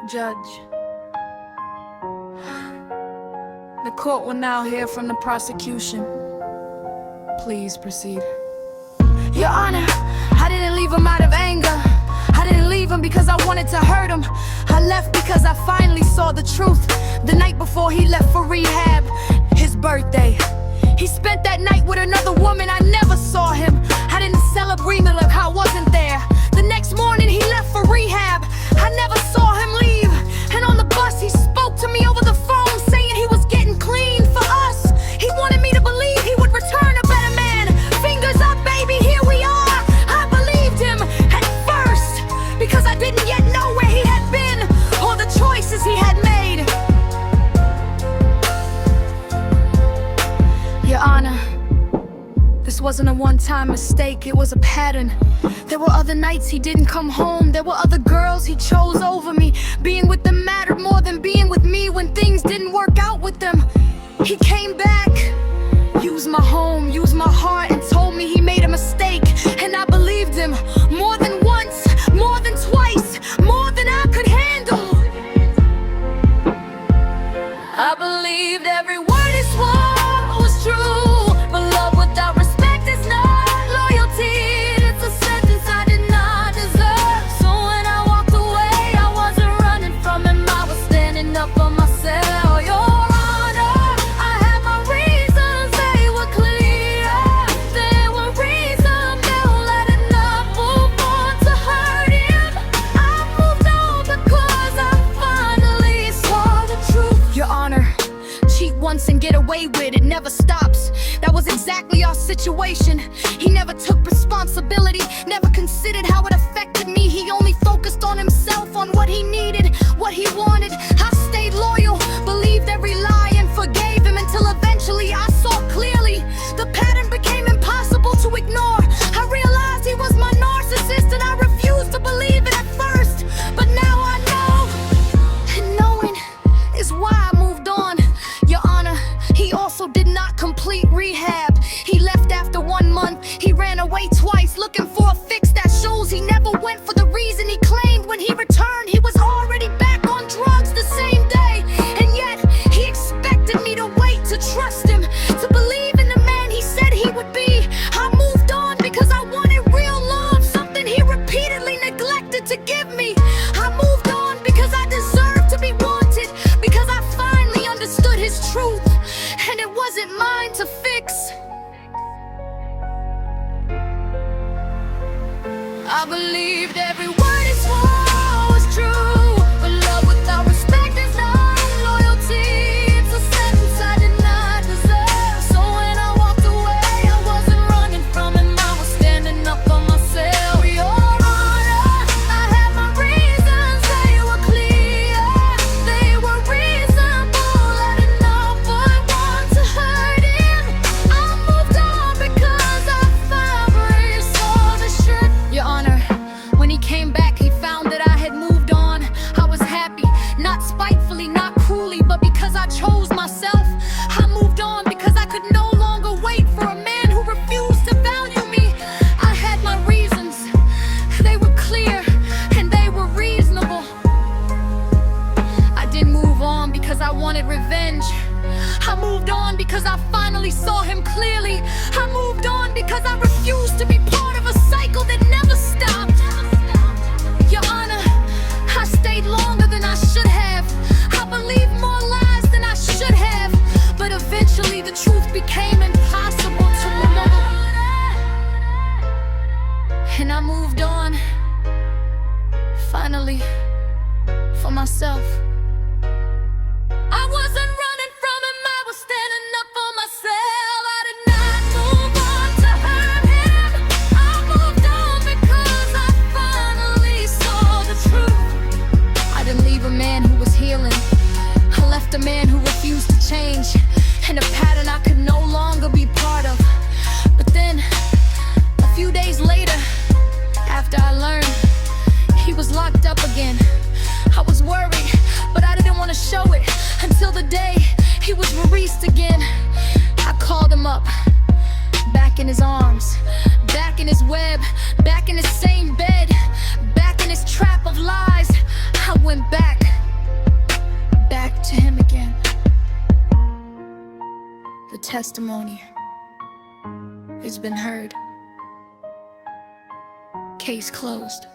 Judge, the court will now hear from the prosecution. Please proceed. Your Honor, I didn't leave him out of anger. I didn't leave him because I wanted to hurt him. I left because I finally saw the truth. The night before he left for rehab, his birthday, he spent that night with another woman. I never saw him. I didn't celebrate me like I wasn't there. The next morning he left for rehab. I never saw him leave. And on the bus he spoke to me over the phone, saying he was getting clean for us. He wanted me to believe he would return a better man. Fingers up, baby, here we are. I believed him at first because I didn't yet know where he had been or the choices he had made. Your Honor, this wasn't a one-time mistake, it was a pattern. There were other nights he didn't come home. There were other girls he chose over me. Being with them mattered more than being with me when things didn't work out with them. He came back, used my home, used my heart, and told me he made a mistake. And I believed him more than once, more than twice, more than I could handle. I believed every word he swore was true. But love without respect is not loyalty. It's a sentence I did not deserve. So when I walked away, I wasn't running from him, I was standing up for myself. Your Honor, I had my reasons, they were clear. They were reasonable, let it not move on to hurt him. I moved on because I finally saw the truth. Your Honor, cheat once and get away with it never stops. That was exactly our situation. He never took responsibility, never considered how it affected me. He only focused on himself, on what he needed, what he wanted. I stayed loyal, believed every lie, and forgave him until eventually I saw clearly. The pattern became impossible to ignore. I realized he was my narcissist and I refused to believe it at first. But now I know, and knowing is why I moved on. Your Honor, he also did not complete rehab. He left after 1 month. He ran away twice, looking for a fix that shows he never went for the reason he claimed. When he returned, he was already back on drugs the same day. And yet, he expected me to wait, to trust him, to believe in the man he said he would be. I moved on because I wanted real love, something he repeatedly neglected to give me. I moved on because I deserved to be wanted, because I finally understood his truth, and it wasn't mine to fix. I believed every word he swore was true. But love without respect is not loyalty. It's a sentence I did not deserve. So when I walked away, I wasn't running from him, I was standing up for myself. Your Honor, I had my reasons, they were clear. They were reasonable, let it not but want to hurt him. I moved on because I finally saw the truth. Your Honor, when he came back, he found that I had moved on. I was happy, not spitefully, not cruelly, but because I chose myself. I moved on because I could no longer wait for a man who refused to value me. I had my reasons, they were clear and they were reasonable. I didn't move on because I wanted revenge. I moved on because I finally saw him clearly. I moved on because I refused to be part of a cycle that never stopped. Your Honor, I stayed longer than I should have. I believed more lies than I should have. But eventually the truth became impossible to remember. And I moved on, finally, for myself. I wasn't running from him, I was standing up for myself. I did not move on to hurt him. I moved on because I finally saw the truth. I didn't leave a man who was healing. I left a man who refused to change, and a pattern I could no longer be part of. But then, a few days later, after I learned he was locked up again, I was worried, but I didn't want to show it until the day he was released again. I called him up, back in his arms, back in his web, back in his same bed, back in his trap of lies. I went back. testimony has been heard. Case closed.